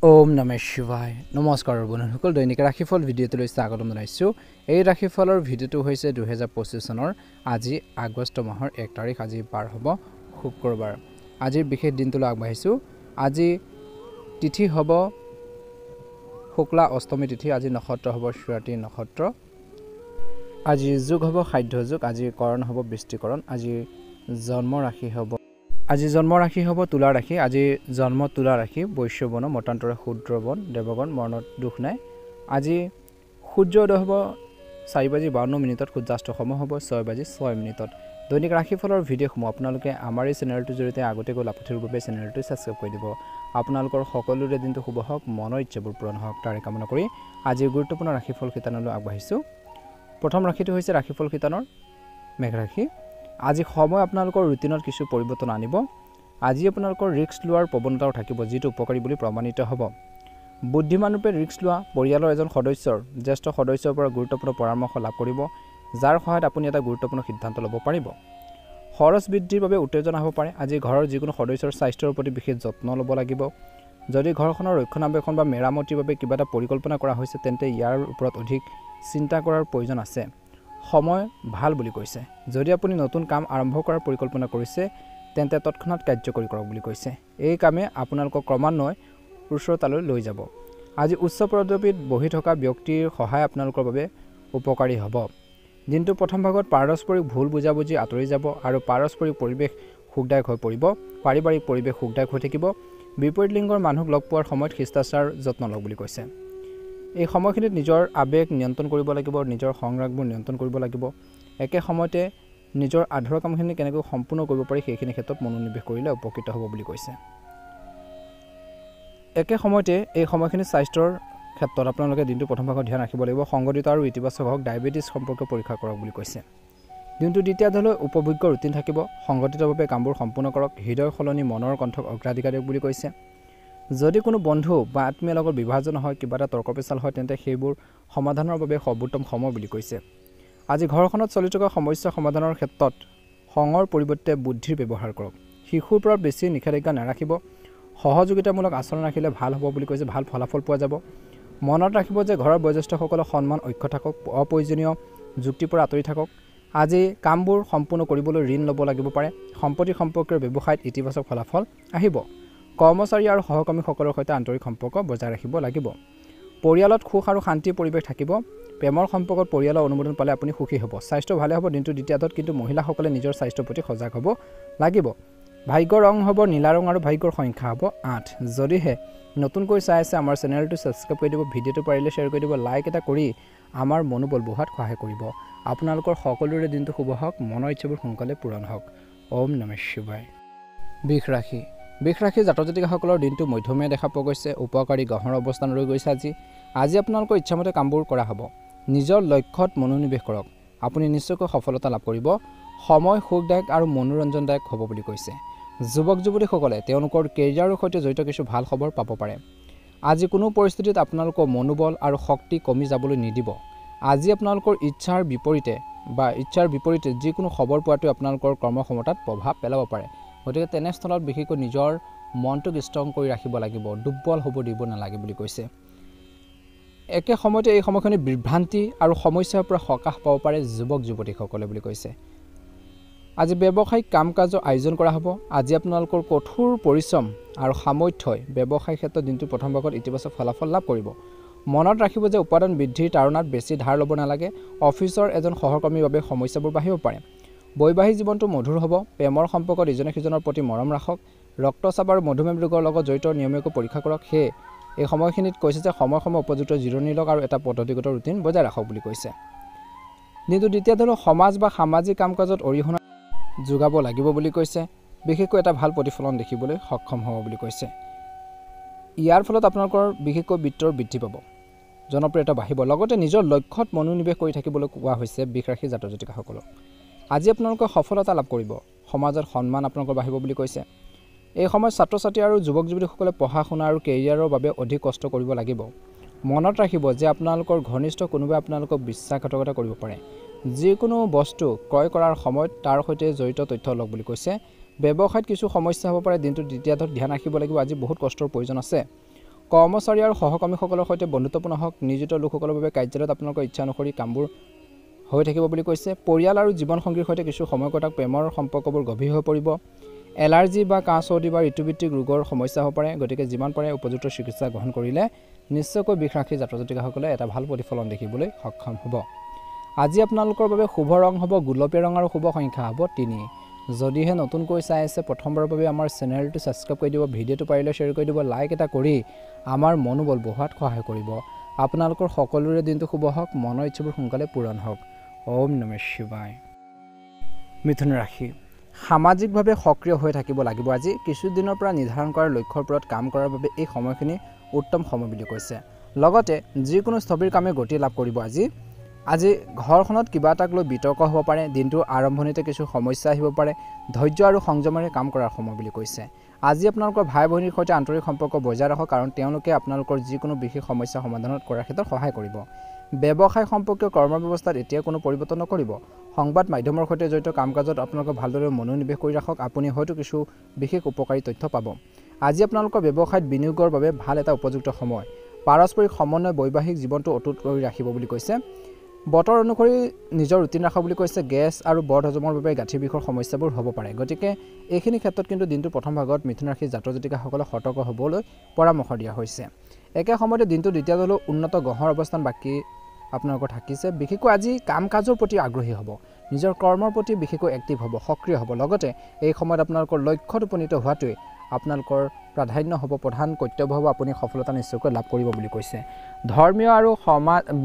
ওম নমঃ শিৱায় নমস্কাৰ বন্ধুসকল দৈনিক ৰাশিফল ভিডিঅ'টোলৈ স্বাগতম জনাইছোঁ এই ৰাশিফলৰ ভিডিঅ'টো হৈছে 2025 চনৰ আজি আগষ্ট মাহৰ 1 তাৰিখ আজি পাৰ হ'ব শুক্ৰবাৰ আজিৰ বিশেষ দিনটোলৈ আগবাঢ়িছোঁ আজি তিথি হ'ব শুক্লা অষ্টমী তিথি আজি নক্ষত্ৰ হ'ব স্বাতি নক্ষত্ৰ আজি যোগ হ'ব খাদ্য যোগ আজি কৰণ হ'ব বৃষ্টিকৰণ আজি জন্ম ৰাশি হ'ব তুলা ৰাশি আজি জন্ম তুলা ৰাশি বৈশ্যবন মতান্তৰে শূদ্ৰবন দেৱগণ মৰণত দুখ নাই আজি সূৰ্যোদয় হ'ব 4:52 সূৰ্যাস্ত সময় হ'ব 6:06 দৈনিক ৰাশিফলৰ ভিডিঅ'সমূহ আপোনালোকে আমাৰ এই চেনেলটোৰ জৰিয়তে আগতীয়াকৈ লাভৰ বাবে চেনেলটো সাবস্ক্ৰাইব কৰি দিব আপোনালোকৰ সকলোৰে দিনটো শুভ হওক মনৰ ইচ্ছাবোৰ পূৰণ হওক তাৰে কামনা কৰি আজি গুৰুত্বপূৰ্ণ ৰাশিফল শিতানলৈ আগবাঢ়িছোঁ প্ৰথম ৰাশিটো হৈছে ৰাশিফল শিতানৰ মেঘ ৰাশি আজি সময় আপোনালোকৰ ৰুটিনত কিছু পৰিৱৰ্তন আনিব আজি আপোনালোকৰ ৰিস্ক লোৱাৰ প্ৰৱণতাও থাকিব যেটো উপকাৰী বুলি প্ৰমাণিত হ'ব বুদ্ধিমান ৰূপে ৰিস্ক লোৱা পৰিয়ালৰ এজন সদস্যৰ জ্যেষ্ঠ সদস্যৰ পৰা গুৰুত্বপূৰ্ণ পৰামৰ্শ লাভ কৰিব যাৰ সহায়ত আপুনি এটা গুৰুত্বপূৰ্ণ সিদ্ধান্ত ল'ব পাৰিব খৰচ বৃদ্ধিৰ বাবে উত্তেজনা হ'ব পাৰে আজি ঘৰৰ যিকোনো সদস্যৰ স্বাস্থ্যৰ প্ৰতি বিশেষ যত্ন ল'ব লাগিব যদি ঘৰখনৰ ৰক্ষণাবেক্ষণ বা মেৰামতিৰ বাবে কিবা এটা পৰিকল্পনা কৰা হৈছে তেন্তে ইয়াৰ ওপৰত অধিক চিন্তা কৰাৰ প্ৰয়োজন আছে সময় ভাল বুলি কৈছে যদি আপুনি নতুন কাম আৰম্ভ কৰাৰ পৰিকল্পনা কৰিছে তেন্তে তৎক্ষণাত কাৰ্যকৰী কৰক বুলি কৈছে এই কামে আপোনালোকক ক্ৰমান্বয়ে উচ্চতালৈ লৈ যাব আজি উচ্চ পদবীত বহি থকা ব্যক্তিৰ সহায় আপোনালোকৰ বাবে উপকাৰী হ'ব দিনটো প্ৰথম ভাগত পাৰস্পৰিক ভুল বুজাবুজি আঁতৰি যাব আৰু পাৰস্পৰিক পৰিৱেশ সুখদায়ক হৈ পৰিব পাৰিবাৰিক পৰিৱেশ সুখদায়ক হৈ থাকিব বিপৰীত লিংগৰ মানুহক লগ পোৱাৰ সময়ত শিষ্টাচাৰ যত্ন লওক বুলি কৈছে এই সময়খিনিত নিজৰ আবেগ নিয়ন্ত্ৰণ কৰিব লাগিব নিজৰ সংৰাগবোৰ নিয়ন্ত্ৰণ কৰিব লাগিব একে সময়তে নিজৰ আধৰুৱা কামখিনি কেনেকৈ সম্পূৰ্ণ কৰিব পাৰি সেইখিনি ক্ষেত্ৰত মনোনিৱেশ কৰিলে উপকৃত হ'ব বুলি কৈছে একে সময়তে এই সময়খিনি স্বাস্থ্যৰ ক্ষেত্ৰত আপোনালোকে দিনটো প্ৰথম ভাগত ধ্যান ৰাখিব লাগিব সংগঠিত আৰু ইতিবাচক হওক ডায়েবেটিছ সম্পৰ্কে পৰীক্ষা কৰক বুলি কৈছে দিনটো দ্বিতীয় ধলৈ উপভোগ্য ৰুটিন থাকিব সংগঠিতভাৱে কামবোৰ সম্পূৰ্ণ কৰক হৃদয় সলনি মনৰ কণ্ঠক অগ্ৰাধিকাৰ দিয়ক বুলি কৈছে যদি কোনো বন্ধু বা আত্মীয়ৰ লগত বিভাজন হয় কিবা এটা তৰ্ক পেচাল হয় তেন্তে সেইবোৰ সমাধানৰ বাবে সৰ্বোত্তম সময় বুলি কৈছে আজি ঘৰখনত চলি থকা সমস্যা সমাধানৰ ক্ষেত্ৰত খঙৰ পৰিৱৰ্তে বুদ্ধিৰ ব্যৱহাৰ কৰক শিশুৰ পৰা বেছি নিষেধাজ্ঞা নাৰাখিব সহযোগিতামূলক আচৰণ ৰাখিলে ভাল হ'ব বুলি কৈছে ভাল ফলাফল পোৱা যাব মনত ৰাখিব যে ঘৰৰ বয়োজ্যেষ্ঠসকলৰ সন্মান অক্ষ থাকক অপ্ৰয়োজনীয় যুক্তিৰ পৰা আঁতৰি থাকক আজি কামবোৰ সম্পূৰ্ণ কৰিবলৈ ঋণ ল'ব লাগিব পাৰে সম্পত্তি সম্পৰ্কীয় ব্যৱসায়ত ইতিবাচক ফলাফল আহিব কৰ্মচাৰী আৰু সহকৰ্মীসকলৰ সৈতে আন্তৰিক সম্পৰ্ক বজাই ৰাখিব লাগিব পৰিয়ালত সুখ আৰু শান্তিৰ পৰিৱেশ থাকিব প্ৰেমৰ সম্পৰ্কত পৰিয়ালৰ অনুমোদন পালে আপুনি সুখী হ'ব স্বাস্থ্য ভালে হ'ব দিনটো দ্বিতীয়ত কিন্তু মহিলাসকলে নিজৰ স্বাস্থ্যৰ প্ৰতি সজাগ হ'ব লাগিব ভাগ্যৰ ৰং হ'ব নীলা ৰং আৰু ভাগ্যৰ সংখ্যা হ'ব 8 যদিহে নতুনকৈ চাই আছে আমাৰ চেনেলটো সাবস্ক্ৰাইব কৰি দিব ভিডিঅ'টো পাৰিলে শ্বেয়াৰ কৰি দিব লাইক এটা কৰি আমাৰ মনোবল বঢ়োৱাত সহায় কৰিব আপোনালোকৰ সকলোৰে দিনটো শুভ হওক মনৰ ইচ্ছাবোৰ সোনকালে পূৰণ হওক ওম নমঃ শিৱায় বৃষ ৰাশি জাতক জাতিকাসকলৰ দিনটো মধ্যমীয়া দেখা পোৱা গৈছে উপকাৰী গ্ৰহৰ অৱস্থান ৰৈ গৈছে আজি আপোনালোকৰ ইচ্ছামতে কামবোৰ কৰা হ'ব নিজৰ লক্ষ্যত মনোনিৱেশ কৰক আপুনি নিশ্চয়কৈ সফলতা লাভ কৰিব সময় সুখদায়ক আৰু মনোৰঞ্জনদায়ক হ'ব বুলি কৈছে যুৱক যুৱতীসকলে তেওঁলোকৰ কেৰিয়াৰৰ সৈতে জড়িত কিছু ভাল খবৰ পাব পাৰে আজি কোনো পৰিস্থিতিত আপোনালোকৰ মনোবল আৰু শক্তি কমি যাবলৈ নিদিব আজি আপোনালোকৰ ইচ্ছাৰ বিপৰীতে যিকোনো খবৰ পোৱাটো আপোনালোকৰ কৰ্মক্ষমতাত প্ৰভাৱ পেলাব পাৰে গতিকে তেনেস্থলত বিশেষকৈ নিজৰ মনটোক ষ্ট্ৰং কৰি ৰাখিব লাগিব দুৰ্বল হ'ব দিব নালাগে বুলি কৈছে একে সময়তে এই সময়খিনি বিভ্ৰান্তি আৰু সমস্যাৰ পৰা সকাহ পাব পাৰে যুৱক যুৱতীসকলে বুলি কৈছে আজি ব্যৱসায়িক কাম কাজৰ আয়োজন কৰা হ'ব আজি আপোনালোকৰ কঠোৰ পৰিশ্ৰম আৰু সামৰ্থ্যই ব্যৱসায়িক ক্ষেত্ৰত দিনটো প্ৰথম ভাগত ইতিবাচক ফলাফল লাভ কৰিব মনত ৰাখিব যে উৎপাদন বৃদ্ধিৰ তাৰণাত বেছি ধাৰ ল'ব নালাগে অফিচৰ এজন সহকৰ্মীৰ বাবে সমস্যাবোৰ বাঢ়িব পাৰে বৈবাহিক জীৱনটো মধুৰ হ'ব প্ৰেমৰ সম্পৰ্কত ইজনে সিজনৰ প্ৰতি মৰম ৰাখক ৰক্তচাপ আৰু মধুমেহ ৰোগৰ লগত জড়িত নিয়মীয়াকৈ পৰীক্ষা কৰক এই সময়খিনিত কৈছে যে সময় উপযুক্ত জিৰণি লওক আৰু এটা পদ্ধতিগত ৰুটিন বজাই ৰাখক বুলি কৈছে দিনটো দ্বিতীয় ধৰক সমাজ বা সামাজিক কাম কাজত অৰিহণা যোগাব লাগিব বুলি কৈছে বিশেষকৈ এটা ভাল প্ৰতিফলন দেখিবলৈ সক্ষম হ'ব বুলি কৈছে ইয়াৰ ফলত আপোনালোকৰ বিশেষকৈ বিত্তৰ বৃদ্ধি পাব জনপ্ৰিয়তা বাঢ়িব লগতে নিজৰ লক্ষ্যত মনোনিৱেশ কৰি থাকিবলৈ কোৱা হৈছে বৃষ ৰাশি জাতক জাতিকাসকলক আজি আপোনালোকে সফলতা লাভ কৰিব সমাজত সন্মান আপোনালোকৰ বাঢ়িব বুলি কৈছে এই সময়ত ছাত্ৰ ছাত্ৰী আৰু যুৱক যুৱতীসকলে পঢ়া শুনা আৰু কেৰিয়াৰৰ বাবে অধিক কষ্ট কৰিব লাগিব মনত ৰাখিব যে আপোনালোকৰ ঘনিষ্ঠ কোনোবাই আপোনালোকক বিশ্বাসঘাতকতা কৰিব পাৰে যিকোনো বস্তু ক্ৰয় কৰাৰ সময়ত তাৰ সৈতে জড়িত তথ্য লওক বুলি কৈছে ব্যৱসায়ত কিছু সমস্যা হ'ব পাৰে দিনটো দ্বিতীয়ত ধ্যান ৰাখিব লাগিব আজি বহুত কষ্টৰ প্ৰয়োজন আছে কৰ্মচাৰী আৰু সহকৰ্মীসকলৰ সৈতে বন্ধুত্বপূৰ্ণ হওক নিয়োজিত লোকসকলৰ বাবে কাৰ্যালয়ত আপোনালোকৰ ইচ্ছা অনুসৰি কামবোৰ হৈ থাকিব বুলি কৈছে পৰিয়াল আৰু জীৱনসংগীৰ সৈতে কিছু সময় কটাক প্ৰেমৰ সম্পৰ্কবোৰ গভীৰ হৈ পৰিব এলাৰ্জি বা কাহ চৰ্দি বা ঋতুভিত্তিক ৰোগৰ সমস্যা হ'ব পাৰে গতিকে যিমান পাৰে উপযুক্ত চিকিৎসা গ্ৰহণ কৰিলে নিশ্চয়কৈ বিষ ৰাশি জাতক জাতিকাসকলে এটা ভাল প্ৰতিফলন দেখিবলৈ সক্ষম হ'ব আজি আপোনালোকৰ বাবে শুভ ৰং হ'ব গোলপীয়া ৰং আৰু শুভ সংখ্যা হ'ব 3 যদিহে নতুনকৈ চাই আছে প্ৰথমবাৰৰ বাবে আমাৰ চেনেলটো ছাবস্ক্ৰাইব কৰি দিব ভিডিঅ'টো পাৰিলে শ্বেয়াৰ কৰি দিব লাইক এটা কৰি আমাৰ মনোবল বঢ়োৱাত সহায় কৰিব আপোনালোকৰ সকলোৰে দিনটো শুভ হওক মনৰ ইচ্ছাবোৰ সোনকালে পূৰণ হওক ওম নমঃ শিৱায় মিথুন ৰাশি সামাজিকভাৱে সক্ৰিয় হৈ থাকিব লাগিব আজি কিছুদিনৰ পৰা নিৰ্ধাৰণ কৰা লক্ষ্যৰ ওপৰত কাম কৰাৰ বাবে এই সময়খিনি উত্তম সময় বুলি কৈছে লগতে যিকোনো স্থবিৰ কামে গতি লাভ কৰিব আজি ঘৰখনত কিবা এটাক লৈ বিতৰ্ক হ'ব পাৰে দিনটোৰ আৰম্ভণিতে কিছু সমস্যা আহিব পাৰে ধৈৰ্য আৰু সংযমেৰে কাম কৰাৰ সময় বুলি কৈছে আজি আপোনালোকৰ ভাই ভনীৰ সৈতে আন্তৰিক সম্পৰ্ক বজাই ৰাখক কাৰণ তেওঁলোকে আপোনালোকৰ যিকোনো বিশেষ সমস্যা সমাধানত কৰাৰ ক্ষেত্ৰত সহায় কৰিব ব্যৱসায় সম্পৰ্কীয় কৰ্ম ব্যৱস্থাত এতিয়া কোনো পৰিৱৰ্তন নকৰিব সংবাদ মাধ্যমৰ সৈতে জড়িত কাম-কাজত আপোনালোকে ভালদৰে মনোনিৱেশ কৰি ৰাখক আপুনি হয়তো কিছু বিশেষ উপকাৰী তথ্য পাব আজি আপোনালোকৰ ব্যৱসায়ত বিনিয়োগৰ বাবে ভাল এটা উপযুক্ত সময় পাৰস্পৰিক সমন্বয় বৈবাহিক জীৱনটো অটুট কৰি ৰাখিব বুলি কৈছে বতৰ অনুসৰি নিজৰ ৰুটিন ৰাখক বুলি কৈছে গেছ আৰু বদ হজমৰ বাবে গাঁঠি বিষৰ সমস্যাবোৰ হ'ব পাৰে গতিকে এইখিনি ক্ষেত্ৰত কিন্তু দিনটোৰ প্ৰথম ভাগত মিথুন ৰাশিৰ জাতক জাতিকাসকলে সতৰ্ক হ'বলৈ পৰামৰ্শ দিয়া হৈছে একে সময়তে দিনটোৰ দ্বিতীয় দলৰ উন্নত গ্ৰহৰ অৱস্থান বাকী আপোনালোকৰ থাকিছে বিশেষকৈ আজি কাম কাজৰ প্ৰতি আগ্ৰহী হ'ব নিজৰ কৰ্মৰ প্ৰতি বিশেষকৈ এক্টিভ হ'ব সক্ৰিয় হ'ব লগতে এই সময়ত আপোনালোকৰ লক্ষ্যত উপনীত হোৱাটোৱে আপোনালোকৰ প্ৰাধান্য হ'ব প্ৰধান কৰ্তব্য হ'ব আপুনি সফলতা নিশ্চয়কৈ লাভ কৰিব বুলি কৈছে ধৰ্মীয় আৰু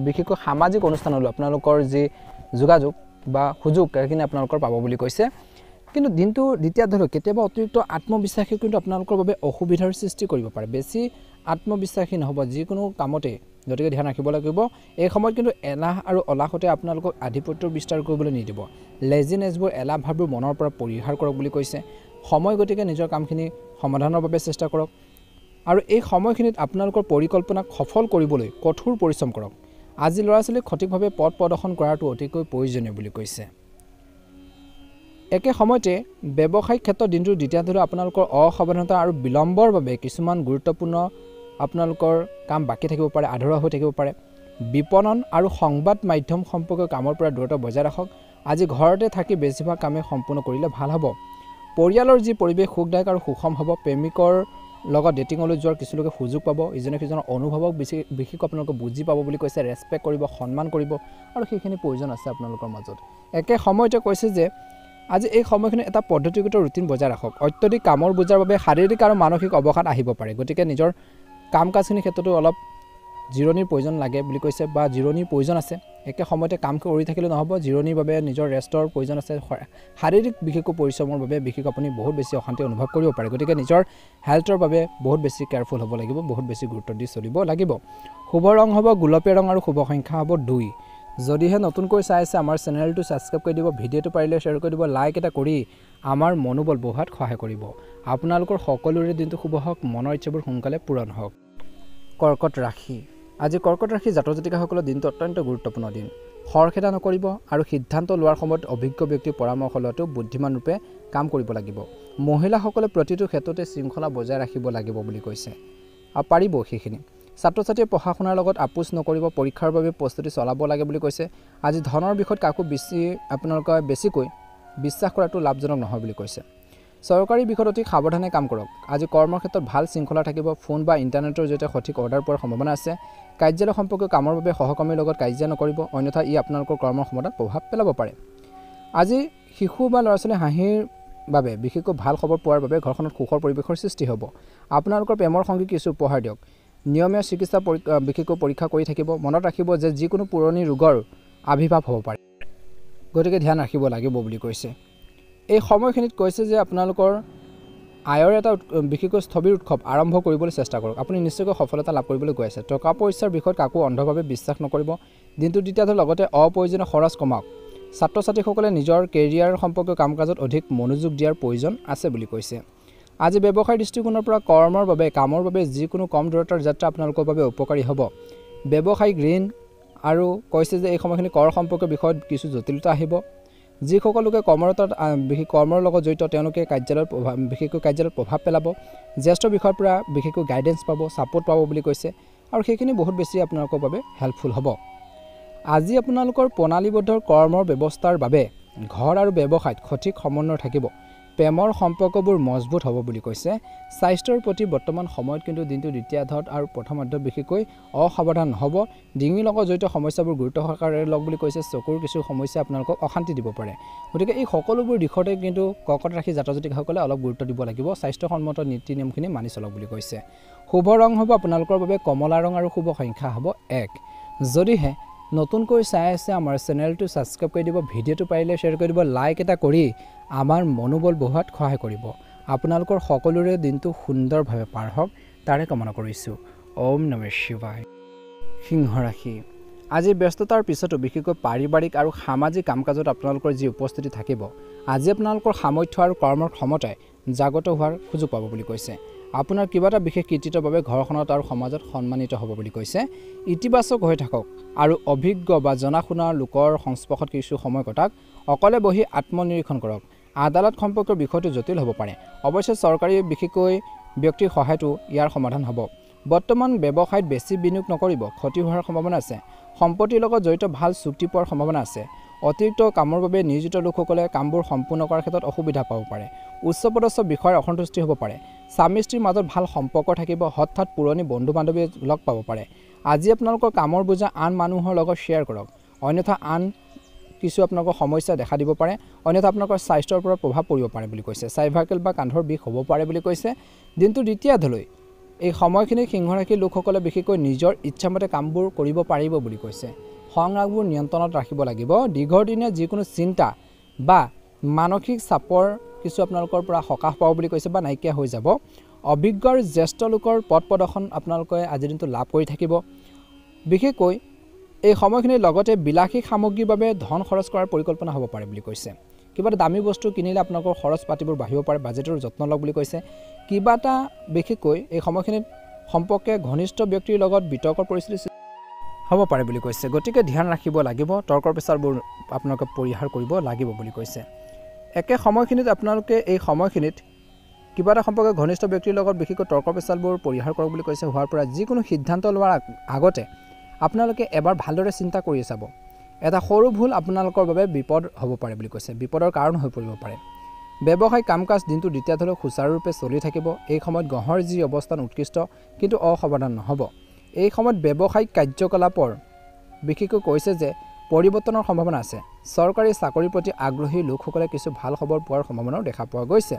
বিশেষকৈ সামাজিক অনুষ্ঠানলৈ আপোনালোকৰ যি যোগাযোগ বা সুযোগ এইখিনি আপোনালোকৰ পাব বুলি কৈছে কিন্তু দিনটো দ্বিতীয় ধৰক কেতিয়াবা অতিৰিক্ত আত্মবিশ্বাসী কিন্তু আপোনালোকৰ বাবে অসুবিধাৰ সৃষ্টি কৰিব পাৰে বেছি আত্মবিশ্বাসী নহ'ব যিকোনো কামতে গতিকে ধ্যান ৰাখিব লাগিব এই সময়ত কিন্তু এলাহ আৰু অলাহতে আপোনালোকক আধিপত্য বিস্তাৰ কৰিবলৈ নিদিব লেজিনেছবোৰ এলাহ ভাৱবোৰ মনৰ পৰা পৰিহাৰ কৰক বুলি কৈছে সময় গতিকে নিজৰ কামখিনি সমাধানৰ বাবে চেষ্টা কৰক আৰু এই সময়খিনিত আপোনালোকৰ পৰিকল্পনাক সফল কৰিবলৈ কঠোৰ পৰিশ্ৰম কৰক আজি ল'ৰা ছোৱালীক সঠিকভাৱে পথ প্ৰদৰ্শন কৰাটো অতিকৈ প্ৰয়োজনীয় বুলি কৈছে একে সময়তে ব্যৱসায়িক ক্ষেত্ৰত দিনটোৰ দ্বিতীয় ধৰা আপোনালোকৰ অসাৱধানতা আৰু বিলম্বৰ বাবে কিছুমান গুৰুত্বপূৰ্ণ আপোনালোকৰ কাম বাকি থাকিব পাৰে আধৰুৱা হৈ থাকিব পাৰে বিপণন আৰু সংবাদ মাধ্যম সম্পৰ্কীয় কামৰ পৰা দূৰত্ব বজাই ৰাখক আজি ঘৰতে থাকি বেছিভাগ কামে সম্পূৰ্ণ কৰিলে ভাল হ'ব পৰিয়ালৰ যি পৰিৱেশ সুখদায়ক আৰু সুষম হ'ব প্ৰেমিকৰ লগত ডেটিঙলৈ যোৱাৰ কিছু লোকে সুযোগ পাব ইজনে সিজনৰ অনুভৱক বিশেষ আপোনালোকে বুজি পাব বুলি কৈছে ৰেছপেক্ট কৰিব সন্মান কৰিব আৰু সেইখিনি প্ৰয়োজন আছে আপোনালোকৰ মাজত একে সময়তে কৈছে যে আজি এই সময়খিনি এটা পদ্ধতিগত ৰুটিন বজাই ৰাখক অত্যধিক কামৰ বোজাৰ বাবে শাৰীৰিক আৰু মানসিক অৱসাদ আহিব পাৰে গতিকে নিজৰ কাম কাজখিনিৰ ক্ষেত্ৰতো অলপ জিৰণিৰ প্ৰয়োজন লাগে বুলি কৈছে বা জিৰণিৰ প্ৰয়োজন আছে একে সময়তে কাম কৰি থাকিলে নহ'ব জিৰণিৰ বাবে নিজৰ ৰেষ্টৰ প্ৰয়োজন আছে শাৰীৰিক বিশেষকৈ পৰিশ্ৰমৰ বাবে বিশেষ আপুনি বহুত বেছি অশান্তি অনুভৱ কৰিব পাৰে গতিকে নিজৰ হেল্থৰ বাবে বহুত বেছি কেয়াৰফুল হ'ব লাগিব বহুত বেছি গুৰুত্ব দি চলিব লাগিব শুভ ৰং হ'ব গোলপীয়া ৰং আৰু শুভ সংখ্যা হ'ব 2 যদিহে নতুনকৈ চাই আছে আমাৰ চেনেলটো ছাবস্ক্ৰাইব কৰি দিব ভিডিঅ'টো পাৰিলে শ্বেয়াৰ কৰি দিব লাইক এটা কৰি আমাৰ মনোবল বঢ়োৱাত সহায় কৰিব আপোনালোকৰ সকলোৰে দিনটো শুভ হওক মনৰ ইচ্ছাবোৰ সোনকালে পূৰণ হওক কৰ্কট ৰাশি আজি কৰ্কট ৰাশি জাতক জাতিকাসকলৰ দিনটো অত্যন্ত গুৰুত্বপূৰ্ণ দিন খৰখেদা নকৰিব আৰু সিদ্ধান্ত লোৱাৰ সময়ত অভিজ্ঞ ব্যক্তিৰ পৰামৰ্শ লোৱাটো বুদ্ধিমান ৰূপে কাম কৰিব লাগিব মহিলাসকলে প্ৰতিটো ক্ষেত্ৰতে শৃংখলা বজাই ৰাখিব লাগিব বুলি কৈছে আৰু পাৰিব সেইখিনি ছাত্ৰ ছাত্ৰীয়ে পঢ়া শুনাৰ লগত আপোচ নকৰিব পৰীক্ষাৰ বাবে প্ৰস্তুতি চলাব লাগে বুলি কৈছে আজি ধনৰ বিষয়ত কাকো আপোনালোকে বেছিকৈ বিশ্বাস কৰাটো লাভজনক নহয় বুলি কৈছে চৰকাৰী বিষয়ত অতি সাৱধানে কাম কৰক আজি কৰ্মৰ ক্ষেত্ৰত ভাল শৃংখলা থাকিব ফোন বা ইণ্টাৰনেটৰ জৰিয়তে সঠিক অৰ্ডাৰ পোৱাৰ সম্ভাৱনা আছে কাৰ্যালয় সম্পৰ্কীয় কামৰ বাবে সহকৰ্মীৰ লগত কাজিয়া নকৰিব অন্যথা ই আপোনালোকৰ কৰ্মৰ সময়ত প্ৰভাৱ পেলাব পাৰে আজি শিশু বা ল'ৰা ছোৱালীৰ হাঁহিৰ বাবে বিশেষকৈ ভাল খবৰ পোৱাৰ বাবে ঘৰখনত সুখৰ পৰিৱেশৰ সৃষ্টি হ'ব আপোনালোকৰ প্ৰেমৰ সংগী কিছু উপহাৰ দিয়ক নিয়মীয়া চিকিৎসা বিশেষকৈ পৰীক্ষা কৰি থাকিব মনত ৰাখিব যে যিকোনো পুৰণি ৰোগৰ আবিৰ্ভাৱ হ'ব পাৰে গতিকে ধ্যান ৰাখিব লাগিব বুলি কৈছে এই সময়খিনিত কৈছে যে আপোনালোকৰ আয়ৰ এটা বিশেষকৈ স্থবিৰ উৎসৱ আৰম্ভ কৰিবলৈ চেষ্টা কৰক আপুনি নিশ্চয়কৈ সফলতা লাভ কৰিবলৈ গৈ আছে টকা পইচাৰ বিষয়ত কাকো অন্ধভাৱে বিশ্বাস নকৰিব দিনটো দ্বিতীয় লগতে অপ্ৰয়োজনীয় খৰচ কমাওক ছাত্ৰ ছাত্ৰীসকলে নিজৰ কেৰিয়াৰ সম্পৰ্কীয় কাম কাজত অধিক মনোযোগ দিয়াৰ প্ৰয়োজন আছে বুলি কৈছে আজি ব্যৱসায়িক দৃষ্টিকোণৰ পৰা কৰ্মৰ বাবে কামৰ বাবে যিকোনো কম দূৰত্বৰ যাত্ৰা আপোনালোকৰ বাবে উপকাৰী হ'ব ব্যৱসায়িক ঋণ আৰু কৈছে যে এই সময়খিনি কৰ সম্পৰ্কীয় বিষয়ত কিছু জটিলতা আহিব যিসকল লোকে কৰ্মৰ লগত জড়িত তেওঁলোকে কাৰ্যালয়ত বিশেষকৈ কাৰ্যালয়ত প্ৰভাৱ পেলাব, জ্যেষ্ঠ বিষয়ৰ পৰা বিশেষকৈ গাইডেন্স পাব, ছাপোৰ্ট পাব বুলি কৈছে আৰু সেইখিনি বহুত বেছি আপোনালোকৰ বাবে হেল্পফুল হ'ব। আজি আপোনালোকৰ প্ৰণালীবদ্ধ কৰ্মৰ ব্যৱস্থাৰ বাবে ঘৰ আৰু ব্যৱসায়ত সঠিক সমন্বয় থাকিব, প্ৰেমৰ সম্পৰ্কবোৰ মজবুত হ'ব বুলি কৈছে। স্বাস্থ্যৰ প্ৰতি বৰ্তমান সময়ত কিন্তু দিনটো দ্বিতীয়াৰ্ধত আৰু প্ৰথমাৰ্ধত বিশেষকৈ অসাৱধান নহ'ব। ডিঙিৰ লগত জড়িত সমস্যাবোৰ গুৰুত্ব সহকাৰে লওক বুলি কৈছে। চকুৰ কিছু সমস্যা আপোনালোকক অশান্তি দিব পাৰে, গতিকে এই সকলোবোৰ দিশতে কিন্তু কৰ্কট ৰাশি জাতক জাতিকাসকলে অলপ গুৰুত্ব দিব লাগিব। স্বাস্থ্যসন্মত নীতি নিয়মখিনি মানি চলক বুলি কৈছে। শুভ ৰং হ'ব আপোনালোকৰ বাবে কমলা ৰং আৰু শুভ সংখ্যা হ'ব 1। যদিহে নতুনকৈ চাই আছে আমাৰ চেনেলটো ছাবস্ক্ৰাইব কৰি দিব, ভিডিঅ'টো পাৰিলে শ্বেয়াৰ কৰি দিব, লাইক এটা কৰি আমাৰ মনোবল বঢ়োৱাত সহায় কৰিব। আপোনালোকৰ সকলোৰে দিনটো সুন্দৰভাৱে পাৰ হওক তাৰে কামনা কৰিছোঁ। ওম নমঃ শিৱায়। সিংহ ৰাশি, আজি ব্যস্ততাৰ পিছতো বিশেষকৈ পাৰিবাৰিক আৰু সামাজিক কাম কাজত আপোনালোকৰ যি উপস্থিতি থাকিব, আজি আপোনালোকৰ সামৰ্থ্য আৰু কৰ্মৰ ক্ষমতাই জাগ্ৰত হোৱাৰ সুযোগ পাব বুলি কৈছে। আপোনাৰ কিবা এটা বিশেষ কৃতিত্বৰ বাবে ঘৰখনত আৰু সমাজত সন্মানিত হ'ব বুলি কৈছে। ইতিবাচক হৈ থাকক আৰু অভিজ্ঞ বা জনাশুনা লোকৰ সংস্পৰ্শত কিছু সময় কটাক। অকলে বহি আত্মনিৰীক্ষণ কৰক। আদালত সম্পৰ্কৰ বিষয়টো জটিল হ'ব পাৰে, অৱশ্যে চৰকাৰী বিশেষকৈ ব্যক্তিৰ সহায়তো ইয়াৰ সমাধান হ'ব। বৰ্তমান ব্যৱসায়ত বেছি বিনিয়োগ নকৰিব, ক্ষতি হোৱাৰ সম্ভাৱনা আছে। সম্পত্তিৰ লগত জড়িত ভাল চুক্তি পোৱাৰ সম্ভাৱনা আছে। অতিৰিক্ত কামৰ বাবে নিয়োজিত লোকসকলে কামবোৰ সম্পূৰ্ণ কৰাৰ ক্ষেত্ৰত অসুবিধা পাব পাৰে। উচ্চপদস্থ বিষয়ৰ অসন্তুষ্টি হ'ব পাৰে। স্বামী স্ত্ৰীৰ মাজত ভাল সম্পৰ্ক থাকিব। হঠাৎ পুৰণি বন্ধু বান্ধৱী লগ পাব পাৰে। আজি আপোনালোকৰ কামৰ বোজা আন মানুহৰ লগত শ্বেয়াৰ কৰক, অন্যথা আন কিছু আপোনালোকৰ সমস্যা দেখা দিব পাৰে, অন্যথা আপোনালোকৰ স্বাস্থ্যৰ ওপৰত প্ৰভাৱ পৰিব পাৰে বুলি কৈছে। চাইভাৰ্কেল বা কান্ধৰ বিষ হ'ব পাৰে বুলি কৈছে। দিনটো দ্বিতীয়াৰ্ধলৈ এই সময়খিনি সিংহ ৰাশিৰ লোকসকলে বিশেষকৈ নিজৰ ইচ্ছামতে কামবোৰ কৰিব পাৰিব বুলি কৈছে। খং ৰাগবোৰ নিয়ন্ত্ৰণত ৰাখিব লাগিব। দীৰ্ঘদিনীয়া যিকোনো চিন্তা বা মানসিক চাপৰ কিছু আপোনালোকৰ পৰা সকাহ পাব বুলি কৈছে বা নাইকিয়া হৈ যাব। অভিজ্ঞ আৰু জ্যেষ্ঠ লোকৰ পথ প্ৰদৰ্শন আপোনালোকে আজিৰ দিনটো লাভ কৰি থাকিব। বিশেষকৈ এই সময়খিনিৰ লগতে বিলাসী সামগ্ৰীৰ বাবে ধন খৰচ কৰাৰ পৰিকল্পনা হ'ব পাৰে বুলি কৈছে। কিবা এটা দামী বস্তু কিনিলে আপোনালোকৰ খৰচ পাতিবোৰ বাঢ়িব পাৰে, বাজেটৰ যত্ন লওক বুলি কৈছে। কিবা এটা বিশেষকৈ এই সময়খিনিত সম্পৰ্কে ঘনিষ্ঠ ব্যক্তিৰ লগত বিতৰ্কৰ পৰিস্থিতি হ'ব পাৰে বুলি কৈছে, গতিকে ধ্যান ৰাখিব লাগিব। তৰ্কৰ পেচাৰবোৰ আপোনালোকে পৰিহাৰ কৰিব লাগিব বুলি কৈছে। একে সময়খিনিত আপোনালোকে এই সময়খিনিত কিবা এটা সম্পৰ্কে ঘনিষ্ঠ ব্যক্তিৰ লগত বিশেষকৈ তৰ্ক পেচালবোৰ পৰিহাৰ কৰক বুলি কৈছে। হোৱাৰ পৰা যিকোনো সিদ্ধান্ত লোৱাৰ আগতে আপোনালোকে এবাৰ ভালদৰে চিন্তা কৰি চাব। এটা সৰু ভুল আপোনালোকৰ বাবে বিপদ হ'ব পাৰে বুলি কৈছে, বিপদৰ কাৰণ হৈ পৰিব পাৰে। ব্যৱসায়িক কাম কাজ দিনটো দ্বিতীয়াৰ্ধলৈ সুচাৰুৰূপে চলি থাকিব। এই সময়ত গ্ৰহৰ যি অৱস্থান উৎকৃষ্ট, কিন্তু অসাৱধান নহ'ব। এই সময়ত ব্যৱসায়িক কাৰ্যকলাপৰ বিশেষকৈ কৈছে যে পৰিৱৰ্তনৰ সম্ভাৱনা আছে। চৰকাৰী চাকৰিৰ প্ৰতি আগ্ৰহী লোকসকলে কিছু ভাল খবৰ পোৱাৰ সম্ভাৱনাও দেখা পোৱা গৈছে।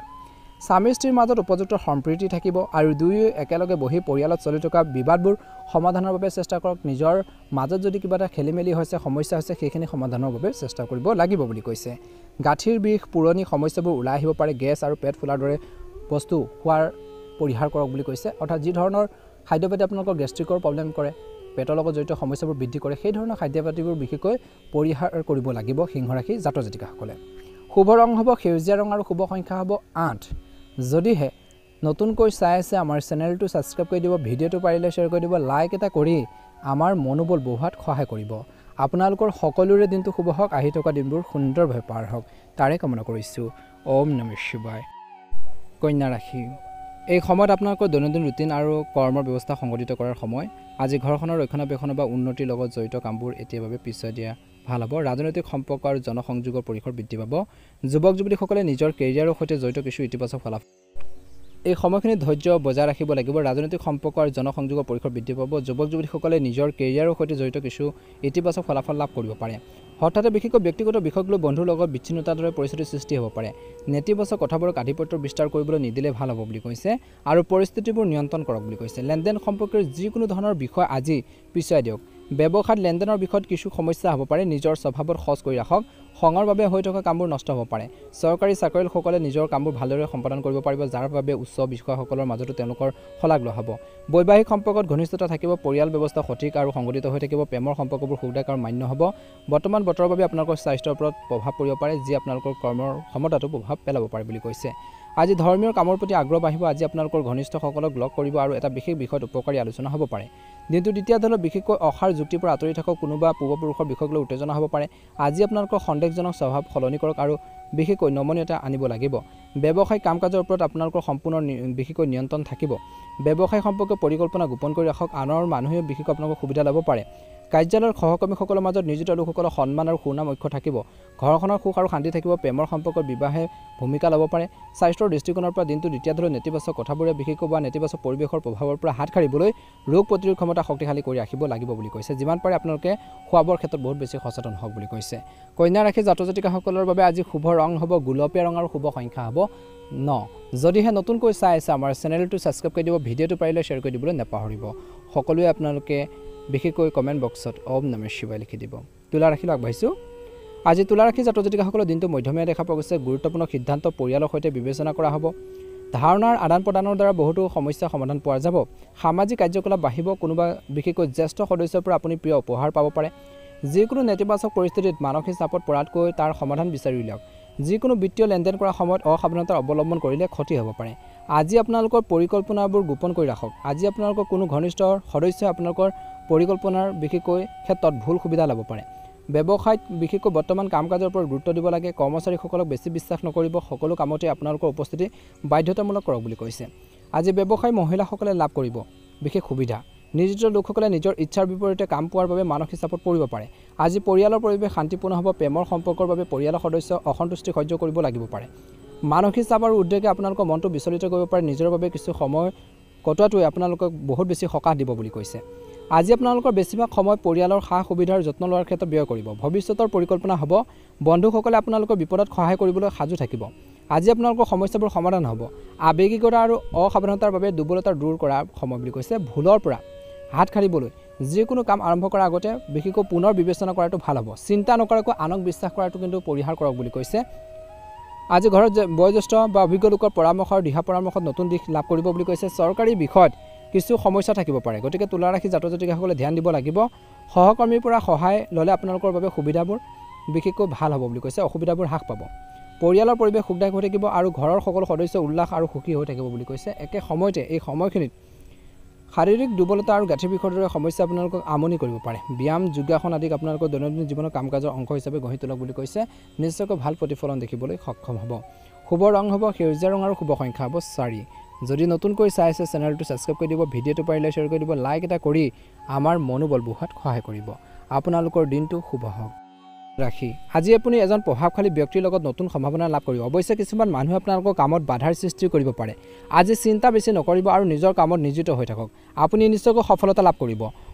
স্বামী স্ত্ৰীৰ মাজত উপযুক্ত সম্প্ৰীতি থাকিব আৰু দুয়ো একেলগে বহি পৰিয়ালত চলি থকা বিবাদবোৰ সমাধানৰ বাবে চেষ্টা কৰক। নিজৰ মাজত যদি কিবা এটা খেলি মেলি হৈছে, সমস্যা হৈছে, সেইখিনি সমাধানৰ বাবে চেষ্টা কৰিব লাগিব বুলি কৈছে। গাঁঠিৰ বিষ, পুৰণি সমস্যাবোৰ ওলাই আহিব পাৰে। গেছ আৰু পেট ফুলাৰ দৰে বস্তু হোৱাৰ পৰিহাৰ কৰক বুলি কৈছে। অৰ্থাৎ যি ধৰণৰ খাদ্যপাতি আপোনালোকৰ গেষ্ট্ৰিকৰ প্ৰব্লেম কৰে, পেটৰ লগত জড়িত সমস্যাবোৰ বৃদ্ধি কৰে, সেই ধৰণৰ খাদ্যপাতিবোৰ বিশেষকৈ পৰিহাৰ কৰিব লাগিব সিংহ ৰাশি জাতক জাতিকাসকলে। শুভ ৰং হ'ব সেউজীয়া ৰং আৰু শুভ সংখ্যা হ'ব 8। যদিহে নতুনকৈ চাই আছে আমাৰ চেনেলটো ছাবস্ক্ৰাইব কৰি দিব, ভিডিঅ'টো পাৰিলে শ্বেয়াৰ কৰি দিব, লাইক এটা কৰি আমাৰ মনোবল বঢ়োৱাত সহায় কৰিব। আপোনালোকৰ সকলোৰে দিনটো শুভ হওক, আহি থকা দিনবোৰ সুন্দৰভাৱে পাৰ হওক তাৰে কামনা কৰিছোঁ। ওম নমঃ শিৱায়। কন্যা ৰাশি, এই সময়ত আপোনালোকৰ দৈনন্দিন ৰুটিন আৰু কৰ্মৰ ব্যৱস্থা সংগঠিত কৰাৰ সময়। আজি ঘৰখনৰ ৰক্ষণাবেক্ষণ বা উন্নতিৰ লগত জড়িত কামবোৰ এতিয়াৰ বাবে পিছুৱাই দিয়া ভাল হ'ব। ৰাজনৈতিক সম্পৰ্ক আৰু জনসংযোগৰ পৰিসৰ বৃদ্ধি পাব। যুৱক যুৱতীসকলে নিজৰ কেৰিয়াৰৰ সৈতে জড়িত কিছু ইতিবাচক ফলাফল এই সময়খিনিত ধৈৰ্য বজাই ৰাখিব লাগিব। ৰাজনৈতিক সম্পৰ্ক আৰু জনসংযোগৰ পৰিসৰ বৃদ্ধি পাব। যুৱক যুৱতীসকলে নিজৰ কেৰিয়াৰৰ সৈতে জড়িত কিছু ইতিবাচক ফলাফল লাভ কৰিব পাৰে। হঠাতে বিশেষকৈ ব্যক্তিগত বিষয়ক লৈ বন্ধুৰ লগত বিচ্ছিন্নতাৰ দৰে পৰিস্থিতিৰ সৃষ্টি হ'ব পাৰে। নেতিবাচক কথাবোৰক আধিপত্য বিস্তাৰ কৰিবলৈ নিদিলে ভাল হ'ব বুলি কৈছে আৰু পৰিস্থিতিবোৰ নিয়ন্ত্ৰণ কৰক বুলি কৈছে। লেনদেন সম্পৰ্কীয় যিকোনো ধৰণৰ বিষয় আজি পিছুৱাই দিয়ক। ব্যৱসায়ত লেনদেনৰ বিষয়ত কিছু সমস্যা হ'ব পাৰে। নিজৰ স্বভাৱত খৰচ কৰি ৰাখক। খঙৰ বাবে হৈ থকা কামবোৰ নষ্ট হ'ব পাৰে। চৰকাৰী চাকৰিয়ালসকলে নিজৰ কামবোৰ ভালদৰে সম্পাদন কৰিব পাৰিব, যাৰ বাবে উচ্চ বিষয়াসকলৰ মাজতো তেওঁলোকৰ শলাগ লোৱা হ'ব। বৈবাহিক সম্পৰ্কত ঘনিষ্ঠতা থাকিব। পৰিয়াল ব্যৱস্থা সঠিক আৰু সংগঠিত হৈ থাকিব। প্ৰেমৰ সম্পৰ্কবোৰ সুখদায়ক আৰু মান্য হ'ব। বৰ্তমান বতৰৰ বাবে আপোনালোকৰ স্বাস্থ্যৰ ওপৰত প্ৰভাৱ পৰিব পাৰে, যি আপোনালোকৰ কৰ্মৰ ক্ষমতাতো প্ৰভাৱ পেলাব পাৰে বুলি কৈছে। আজি ধৰ্মীয় কামৰ প্ৰতি আগ্ৰহ বাঢ়িব। আজি আপোনালোকৰ ঘনিষ্ঠসকলক লগ কৰিব আৰু এটা বিশেষ বিষয়ত উপকাৰী আলোচনা হ'ব পাৰে। দিনটো দ্বিতীয় দলত বিশেষকৈ অসাৰ যুক্তিৰ পৰা আঁতৰি থাকক। কোনোবা পূৰ্বপুৰুষৰ বিষয়ক লৈ উত্তেজনা হ'ব পাৰে। আজি আপোনালোকৰ সন্দেহজনক স্বভাৱ সলনি কৰক আৰু বিশেষকৈ নমনীয়তা আনিব লাগিব। ব্যৱসায়িক কাম কাজৰ ওপৰত আপোনালোকৰ সম্পূৰ্ণ বিশেষকৈ নিয়ন্ত্ৰণ থাকিব। ব্যৱসায় সম্পৰ্কীয় পৰিকল্পনা গোপন কৰি ৰাখক। আনৰ মানুহে বিশেষকৈ আপোনালোকৰ সুবিধা ল'ব পাৰে। কাৰ্যালয়ৰ সহকৰ্মীসকলৰ মাজত নিয়োজিত লোকসকলৰ সন্মান আৰু সুনাম অক্ষ থাকিব। ঘৰখনৰ সুখ আৰু শান্তি থাকিব। প্ৰেমৰ সম্পৰ্কত বিবাহে ভূমিকা ল'ব পাৰে। স্বাস্থ্যৰ দৃষ্টিকোণৰ পৰা দিনটো দ্বিতীয় দলৰ নেতিবাচক কথাবোৰে বিশেষকৈ বা নেতিবাচক পৰিৱেশৰ প্ৰভাৱৰ পৰা হাত সাৰিবলৈ ৰোগ প্ৰতিৰোধ ক্ষমতা শক্তিশালী কৰি ৰাখিব লাগিব বুলি কৈছে। যিমান পাৰে আপোনালোকে খোৱা বোৱাৰ ক্ষেত্ৰত বহুত বেছি সচেতন হওক বুলি কৈছে। কন্যা ৰাশি জাতক জাতিকাসকলৰ বাবে আজি শুভ ৰং হ'ব গুলপীয়া ৰং আৰু শুভ সংখ্যা হ'ব 9। যদিহে নতুনকৈ চাই আছে আমাৰ চেনেলটো ছাবস্ক্ৰাইব কৰি দিব। ভিডিঅ'টো পাৰিলে শ্বেয়াৰ কৰি দিবলৈ নাপাহৰিব। সকলোৱে আপোনালোকে বিশেষকৈ কমেণ্ট বক্সত ওম নমঃ শিৱায় লিখি দিব। তুলা ৰাশিলৈ আগবাঢ়িছোঁ। আজি তুলা ৰাশি জাতক জাতিকাসকলৰ দিনটো মধ্যমীয়া দেখা পোৱা গৈছে। গুৰুত্বপূৰ্ণ সিদ্ধান্ত পৰিয়ালৰ সৈতে বিবেচনা কৰা হ'ব। ধাৰণাৰ আদান প্ৰদানৰ দ্বাৰা বহুতো সমস্যাৰ সমাধান পোৱা যাব। সামাজিক কাৰ্যকলাপ বাঢ়িব। কোনোবা বিশেষকৈ জ্যেষ্ঠ সদস্যৰ পৰা আপুনি প্ৰিয় উপহাৰ পাব পাৰে। যিকোনো নেতিবাচক পৰিস্থিতিত মানসিক চাপত পৰাতকৈ তাৰ সমাধান বিচাৰি উলিয়াওক। যিকোনো বিত্তীয় লেনদেন কৰাৰ সময়ত অসাৱধানতা অৱলম্বন কৰিলে ক্ষতি হ'ব পাৰে। আজি আপোনালোকৰ পৰিকল্পনাবোৰ গোপন কৰি ৰাখক। আজি আপোনালোকৰ কোনো ঘনিষ্ঠ সদস্যই আপোনালোকৰ পৰিকল্পনাৰ বিশেষকৈ ক্ষেত্ৰত ভুল সুবিধা ল'ব পাৰে। ব্যৱসায়ত বিশেষকৈ বৰ্তমান কাম কাজৰ ওপৰত গুৰুত্ব দিব লাগে। কৰ্মচাৰীসকলক বেছি বিশ্বাস নকৰিব। সকলো কামতে আপোনালোকৰ উপস্থিতি বাধ্যতামূলক কৰক বুলি কৈছে। আজি ব্যৱসায়ী মহিলাসকলে লাভ কৰিব বিশেষ সুবিধা। নিয়োজিত লোকসকলে নিজৰ ইচ্ছাৰ বিপৰীতে কাম পোৱাৰ বাবে মানসিক চাপত পৰিব পাৰে। আজি পৰিয়ালৰ পৰিৱেশ শান্তিপূৰ্ণ হ'ব। প্ৰেমৰ সম্পৰ্কৰ বাবে পৰিয়ালৰ সদস্য অসন্তুষ্টি সহ্য কৰিব লাগিব পাৰে। মানসিক চাপ আৰু উদ্বেগে আপোনালোকৰ মনটো বিচলিত কৰিব পাৰে। নিজৰ বাবে কিছু সময় কটোৱাটোৱে আপোনালোকক বহুত বেছি সকাহ দিব বুলি কৈছে। আজি আপোনালোকৰ বেছিভাগ সময় পৰিয়ালৰ সা সুবিধাৰ যত্ন লোৱাৰ ক্ষেত্ৰত ব্যয় কৰিব। ভৱিষ্যতৰ পৰিকল্পনা হ'ব। বন্ধুসকলে আপোনালোকৰ বিপদত সহায় কৰিবলৈ সাজু থাকিব। আজি আপোনালোকৰ সমস্যাবোৰ সমাধান হ'ব। আৱেগিকতা আৰু অসাৱধানতাৰ বাবে দুৰ্বলতা দূৰ কৰাৰ সময় বুলি কৈছে। ভুলৰ পৰা হাত সাৰিবলৈ যিকোনো কাম আৰম্ভ কৰাৰ আগতে বিশেষকৈ পুনৰ বিবেচনা কৰাটো ভাল হ'ব। চিন্তা নকৰাকৈ আনক বিশ্বাস কৰাটো কিন্তু পৰিহাৰ কৰক বুলি কৈছে। আজি ঘৰত বয়োজ্যেষ্ঠ বা অভিজ্ঞ লোকৰ পৰামৰ্শ আৰু দিহা পৰামৰ্শত নতুন দিশ লাভ কৰিব বুলি কৈছে। চৰকাৰী বিষয়ত কিছু সমস্যা থাকিব পাৰে। গতিকে তুলা ৰাশি জাতক জাতিকাসকলে ধ্যান দিব লাগিব। সহকৰ্মীৰ পৰা সহায় ল'লে আপোনালোকৰ বাবে সুবিধাবোৰ বিশেষকৈ ভাল হ'ব বুলি কৈছে। অসুবিধাবোৰ হ্ৰাস পাব। পৰিয়ালৰ পৰিৱেশ সুখদায়ক হৈ থাকিব আৰু ঘৰৰ সকলো সদস্য উল্লাস আৰু সুখী হৈ থাকিব বুলি কৈছে। একে সময়তে এই সময়খিনিত শাৰীৰিক দুৰ্বলতা আৰু গাঁঠিৰ বিষৰ দৰে সমস্যা আপোনালোকক আমনি কৰিব পাৰে। ব্যায়াম যোগাসন আদিক আপোনালোকৰ দৈনন্দিন জীৱনৰ কাম কাজৰ অংশ হিচাপে গঢ়ি তোলক বুলি কৈছে। নিশ্চয়কৈ ভাল প্ৰতিফলন দেখিবলৈ সক্ষম হ'ব। শুভ ৰং হ'ব সেউজীয়া ৰং আৰু শুভ সংখ্যা হ'ব 4। যদি নতুনকৈ চাই আছে চেনেলটো ছাবস্ক্ৰাইব কৰি দিব। ভিডিঅ'টো পাৰিলে শ্বেয়াৰ কৰি দিব। লাইক এটা কৰি আমাৰ মনোবল বঢ়োৱাত সহায় কৰিব। আপোনালোকৰ দিনটো শুভ হওক। ৰাশি আজি আপুনি এজন প্ৰভাৱশালী ব্যক্তিৰ লগত নতুন সম্ভাৱনা লাভ কৰিব। অৱশ্যে কিছুমান মানুহে আপোনালোকৰ কামত বাধাৰ সৃষ্টি কৰিব পাৰে। আজি চিন্তা বেছি নকৰিব আৰু নিজৰ কামত নিয়োজিত হৈ থাকক। আপুনি নিশ্চয়কৈ সফলতা লাভ কৰিব।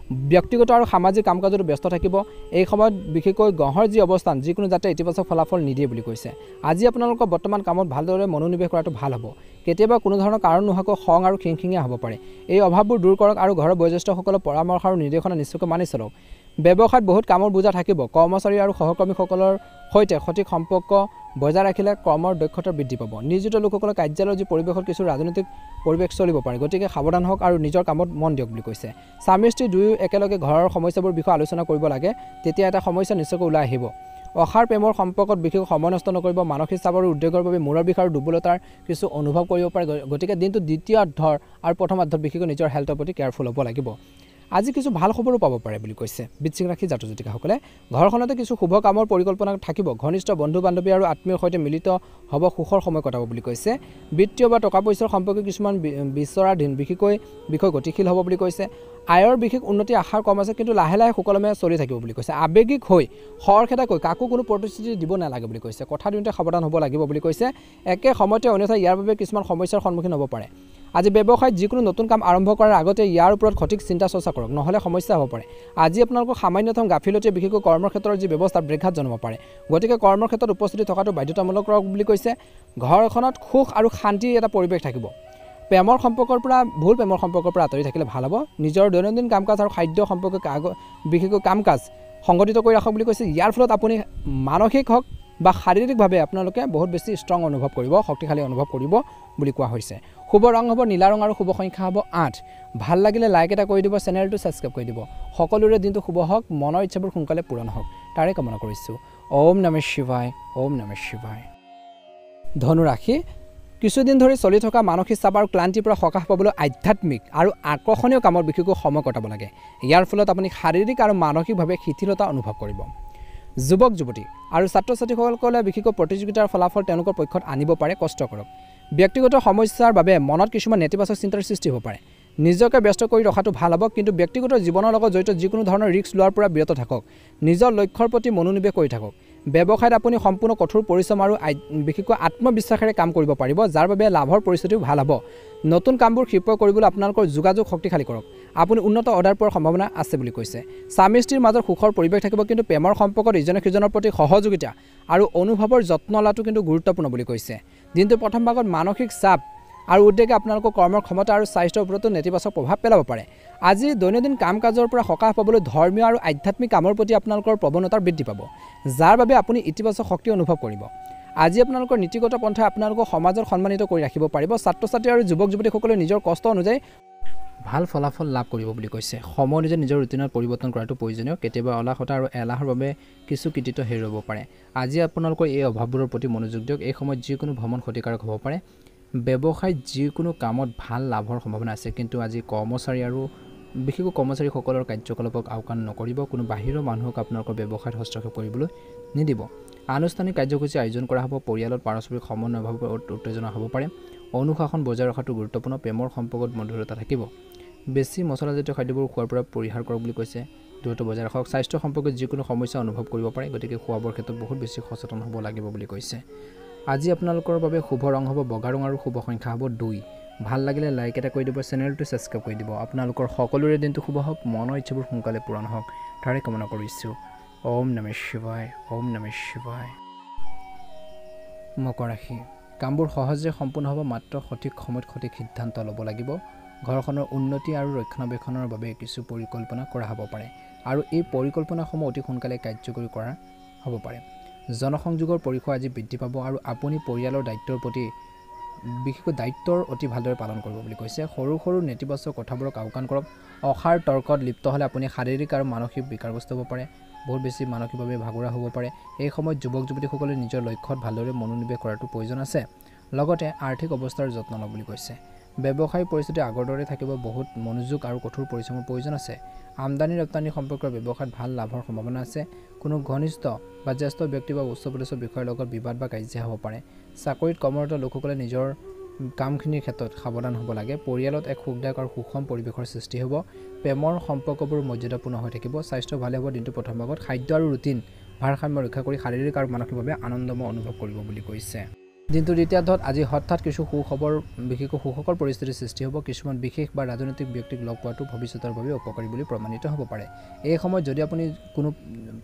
ব্যক্তিগত আৰু সামাজিক কাম কাজতো ব্যস্ত থাকিব। এই সময়ত বিশেষকৈ গ্ৰহৰ যি অৱস্থান যিকোনো যাতে ইতিবাচক ফলাফল নিদিয়ে বুলি কৈছে। আজি আপোনালোকৰ বৰ্তমান কামত ভালদৰে মনোনিৱেশ কৰাটো ভাল হ'ব। কেতিয়াবা কোনো ধৰণৰ কাৰণ নোহোৱাকৈ খং আৰু খিংখিঙীয়া হ'ব পাৰে। এই অভাৱবোৰ দূৰ কৰক আৰু ঘৰৰ বয়োজ্যেষ্ঠসকলৰ পৰামৰ্শ আৰু নিৰ্দেশনা নিশ্চয়কৈ মানি চলক। ব্যৱসায়ত বহুত কামৰ বোজা থাকিব। কৰ্মচাৰী আৰু সহকৰ্মীসকলৰ সৈতে সঠিক সম্পৰ্ক বজাই ৰাখিলে কৰ্মৰ দক্ষতা বৃদ্ধি পাব। নিয়োজিত লোকসকলৰ কাৰ্যালয়ৰ যি পৰিৱেশত কিছু ৰাজনৈতিক পৰিৱেশ চলিব পাৰে। গতিকে সাৱধান হওক আৰু নিজৰ কামত মন দিয়ক বুলি কৈছে। স্বামী স্ত্ৰী দুয়ো একেলগে ঘৰৰ সমস্যাবোৰ বিষয়ে আলোচনা কৰিব লাগে। তেতিয়া এটা সমস্যা নিশ্চয়কৈ ওলাই আহিব। অসাৰ প্ৰেমৰ সম্পৰ্কত বিশেষ সময় নষ্ট নকৰিব। মানসিক চাপ আৰু উদ্বেগৰ বাবে মূৰৰ বিষ আৰু দুৰ্বলতাৰ কিছু অনুভৱ কৰিব পাৰে। গতিকে দিনটো দ্বিতীয় অৰ্ধৰ আৰু প্ৰথম অৰ্ধত বিশেষকৈ নিজৰ হেল্থৰ প্ৰতি কেয়াৰফুল হ'ব লাগিব। আজি কিছু ভাল খবৰো পাব পাৰে বুলি কৈছে বৃশ্চিক ৰাশি জাতক জাতিকাসকলে। ঘৰখনতে কিছু শুভ কামৰ পৰিকল্পনা থাকিব। ঘনিষ্ঠ বন্ধু বান্ধৱী আৰু আত্মীয়ৰ সৈতে মিলিত হ'ব। সুখৰ সময় কটাব বুলি কৈছে। বিত্তীয় বা টকা পইচাৰ সম্পৰ্কীয় কিছুমান বিচৰাধীন বিশেষকৈ বিষয় গতিশীল হ'ব বুলি কৈছে। আয়ৰ বিশেষ উন্নতি আশাৰ কম আছে, কিন্তু লাহে লাহে সুকলমে চলি থাকিব বুলি কৈছে। আৱেগিক হৈ খৰখেদাকৈ কাকো কোনো প্ৰতিশ্ৰুতি দিব নালাগে বুলি কৈছে। কথা দিওঁতে সাৱধান হ'ব লাগিব বুলি কৈছে। একে সময়তে অন্যথা ইয়াৰ বাবে কিছুমান সমস্যাৰ সন্মুখীন হ'ব পাৰে। আজি ব্যৱসায়ত যিকোনো নতুন কাম আৰম্ভ কৰাৰ আগতে ইয়াৰ ওপৰত সঠিক চিন্তা চৰ্চা কৰক, নহ'লে সমস্যা হ'ব পাৰে। আজি আপোনালোকৰ সামান্যতম গাফিলতিয়ে বিশেষকৈ কৰ্মক্ষেত্ৰৰ যি ব্যৱস্থাত ব্যাঘাত জন্মাব পাৰে। গতিকে কৰ্মক্ষেত্ৰত উপস্থিতি থকাটো বাধ্যতামূলক কৰক বুলি কৈছে। ঘৰখনত সুখ আৰু শান্তিৰ এটা পৰিৱেশ থাকিব। প্ৰেমৰ সম্পৰ্কৰ পৰা আঁতৰি থাকিলে ভাল হ'ব। নিজৰ দৈনন্দিন কাম কাজ আৰু খাদ্য সম্পৰ্কীয় বিশেষকৈ কাম কাজ সংগঠিত কৰি ৰাখক বুলি কৈছে। ইয়াৰ ফলত আপুনি মানসিক হওক বা শাৰীৰিকভাৱে আপোনালোকে বহুত বেছি ষ্ট্ৰং অনুভৱ কৰিব, শক্তিশালী অনুভৱ কৰিব বুলি কোৱা হৈছে। শুভ ৰং হ'ব নীলা ৰং আৰু শুভ সংখ্যা হ'ব 8। ভাল লাগিলে লাইক এটা কৰি দিব। চেনেলটো ছাবস্ক্ৰাইব কৰি দিব। সকলোৰে দিনটো শুভ হওক। মনৰ ইচ্ছাবোৰ সোনকালে পূৰণ হওক তাৰে কামনা কৰিছোঁ। ওম নমঃ শিৱায়। ওম নমঃ শিৱায়। ধনু ৰাশি কিছুদিন ধৰি চলি থকা মানসিক চাপ আৰু ক্লান্তিৰ পৰা সকাহ পাবলৈ আধ্যাত্মিক আৰু আকৰ্ষণীয় কামত বিশেষকৈ সময় কটাব লাগে। ইয়াৰ ফলত আপুনি শাৰীৰিক আৰু মানসিকভাৱে শিথিলতা অনুভৱ কৰিব। যুৱক যুৱতী আৰু ছাত্ৰ ছাত্ৰীসকলে বিশেষকৈ প্ৰতিযোগিতাৰ ফলাফল তেওঁলোকৰ পক্ষত আনিব পাৰে। কষ্ট কৰক। ব্যক্তিগত সমস্যাৰ বাবে মনত কিছুমান নেতিবাচক চিন্তাৰ সৃষ্টি হ'ব পাৰে। নিজকে ব্যস্ত কৰি ৰখাটো ভাল হ'ব, কিন্তু ব্যক্তিগত জীৱনৰ লগত জড়িত যিকোনো ধৰণৰ ৰিস্ক লোৱাৰ পৰা বিৰত থাকক। নিজৰ লক্ষ্যৰ প্ৰতি মনোনিৱেশ কৰি থাকক। ব্যৱসায়ত আপুনি সম্পূৰ্ণ কঠোৰ পৰিশ্ৰম আৰু বিশেষকৈ আত্মবিশ্বাসেৰে কাম কৰিব পাৰিব, যাৰ বাবে লাভৰ পৰিস্থিতিও ভাল হ'ব। নতুন কামবোৰ ক্ষীপ্ৰ কৰিবলৈ আপোনালোকৰ যোগাযোগ শক্তিশালী কৰক। আপুনি উন্নত অৰ্ডাৰ পোৱাৰ সম্ভাৱনা আছে বুলি কৈছে। স্বামী স্ত্ৰীৰ মাজত সুখৰ পৰিৱেশ থাকিব, কিন্তু প্ৰেমৰ সম্পৰ্কত ইজনে সিজনৰ প্ৰতি সহযোগিতা আৰু অনুভৱৰ যত্ন লোৱাটো কিন্তু গুৰুত্বপূৰ্ণ বুলি কৈছে। দিনটোৰ প্ৰথম ভাগত মানসিক চাপ আৰু উদ্বেগে আপোনালোকৰ কৰ্মৰ ক্ষমতা আৰু স্বাস্থ্যৰ ওপৰতো নেতিবাচক প্ৰভাৱ পেলাব পাৰে। আজি দৈনন্দিন কাম কাজৰ পৰা সকাহ পাবলৈ ধৰ্মীয় আৰু আধ্যাত্মিক কামৰ প্ৰতি আপোনালোকৰ প্ৰৱণতা বৃদ্ধি পাব, যাৰ বাবে আপুনি ইতিবাচক শক্তি অনুভৱ কৰিব। আজি আপোনালোকৰ নীতিগত পন্থাই আপোনালোকক সমাজত সন্মানিত কৰি ৰাখিব পাৰিব। ছাত্ৰ ছাত্ৰী আৰু যুৱক যুৱতীসকলে নিজৰ কষ্ট অনুযায়ী ভাল ফলাফল লাভ কৰিব বুলি কৈছে। সময় অনুযায়ী নিজৰ ৰুটিনত পৰিৱৰ্তন কৰাটো প্ৰয়োজনীয়। কেতিয়াবা অলসতা আৰু এলাহৰ বাবে কিছু কৃতিত্ব হেৰুৱাব পাৰে। আজি আপোনালোকৰ এই অভাৱবোৰৰ প্ৰতি মনোযোগ দিয়ক। এই সময়ত যিকোনো ভ্ৰমণ ক্ষতিকাৰক হ'ব পাৰে। ব্যৱসায়ত যিকোনো কামত ভাল লাভৰ সম্ভাৱনা আছে, কিন্তু আজি কৰ্মচাৰী আৰু বিশেষকৈ কৰ্মচাৰীসকলৰ কাৰ্যকলাপক আওকাণ নকৰিব। কোনো বাহিৰৰ মানুহক আপোনালোকৰ ব্যৱসায়ত হস্তক্ষেপ কৰিবলৈ নিদিব। আনুষ্ঠানিক কাৰ্যসূচী আয়োজন কৰা হ'ব। পৰিয়ালত পাৰস্পৰিক সমন্বয়ৰ অভাৱৰ উত্তেজনা হ'ব পাৰে। অনুশাসন বজাই ৰখাটো গুৰুত্বপূৰ্ণ। প্ৰেমৰ সম্পৰ্কত মধুৰতা থাকিব। বেছি মছলাজাতীয় খাদ্যবোৰ খোৱাৰ পৰা পৰিহাৰ কৰক বুলি কৈছে। দূৰত্ব বজাই ৰাখক। স্বাস্থ্য সম্পৰ্কত যিকোনো সমস্যা অনুভৱ কৰিব পাৰে, গতিকে খোৱা বোৱাৰ ক্ষেত্ৰত বহুত বেছি সচেতন হ'ব লাগিব বুলি কৈছে। আজি আপোনালোকৰ বাবে শুভ ৰং হ'ব বগা ৰং আৰু শুভ সংখ্যা হ'ব 2। ভাল লাগিলে লাইক এটা কৰি দিব, চেনেলটো ছাবস্ক্ৰাইব কৰি দিব। আপোনালোকৰ সকলোৰে দিনটো শুভ হওক, মনৰ ইচ্ছাবোৰ সোনকালে পূৰণ হওক, তাৰে কামনা কৰিছোঁ। ওম নমঃ শিৱায়, ওম নমঃ শিৱায়। মকৰ ৰাশি, কামবোৰ সহজে সম্পূৰ্ণ হ'ব, মাত্ৰ সঠিক সময়ত সঠিক সিদ্ধান্ত ল'ব লাগিব। ঘৰখনৰ উন্নতি আৰু ৰক্ষণাবেক্ষণৰ বাবে কিছু পৰিকল্পনা কৰা হ'ব পাৰে, আৰু এই পৰিকল্পনাসমূহ অতি সোনকালে কাৰ্যকৰী কৰা হ'ব পাৰে। জনসংযোগৰ পৰিসৰ আজি বৃদ্ধি পাব, আৰু আপুনি পৰিয়ালৰ দায়িত্বৰ প্ৰতি বিশেষকৈ দায়িত্বৰ অতি ভালদৰে পালন কৰিব বুলি কৈছে। সৰু সৰু নেতিবাচক কথাবোৰক আওকাণ কৰক। অসাৰ তৰ্কত লিপ্ত হ'লে আপুনি শাৰীৰিক আৰু মানসিক বিকাৰগ্ৰস্ত হ'ব পাৰে। বহুত বেছি মানসিকভাৱে ভাগৰুৱা হ'ব পাৰে। এই সময়ত যুৱক যুৱতীসকলে নিজৰ লক্ষ্যত ভালদৰে মনোনিৱেশ কৰাটো প্ৰয়োজন আছে। লগতে আৰ্থিক অৱস্থাৰ যত্ন লওক বুলি কৈছে। ব্যৱসায়িক পৰিস্থিতি আগৰ দৰে থাকিব। বহুত মনোযোগ আৰু কঠোৰ পৰিশ্ৰমৰ প্ৰয়োজন আছে। আমদানি ৰপ্তানি সম্পৰ্কৰ ব্যৱসায়ত ভাল লাভৰ সম্ভাৱনা আছে। কোনো ঘনিষ্ঠ বা জ্যেষ্ঠ ব্যক্তি বা উচ্চপদস্থ বিষয়াৰ লগত বিবাদ বা কাজিয়া হ'ব পাৰে। চাকৰিত কৰ্মৰত লোকসকলে নিজৰ কামখিনিৰ ক্ষেত্ৰত সাৱধান হ'ব লাগে। পৰিয়ালত এক সুখদায়ক আৰু সুষম পৰিৱেশৰ সৃষ্টি হ'ব। প্ৰেমৰ সম্পৰ্কবোৰ মৰ্যাদাপূৰ্ণ হৈ থাকিব। স্বাস্থ্য ভালে হ'ব। দিনটো প্ৰথম ভাগত খাদ্য আৰু ৰুটিন ভাৰসাম্য ৰক্ষা কৰি শাৰীৰিক আৰু মানসিকভাৱে আনন্দময় অনুভৱ কৰিব বুলি কৈছে। দিনটোৰ দ্বিতীয়াৰ্ধত আজি হঠাৎ কিছু সুখবৰ বিশেষকৈ সুখকৰ পৰিস্থিতিৰ সৃষ্টি হ'ব। কিছুমান বিশেষ বা ৰাজনৈতিক ব্যক্তিক লগ পোৱাটো ভৱিষ্যতৰ বাবে উপকাৰী বুলি প্ৰমাণিত হ'ব পাৰে। এই সময়ত যদি আপুনি কোনো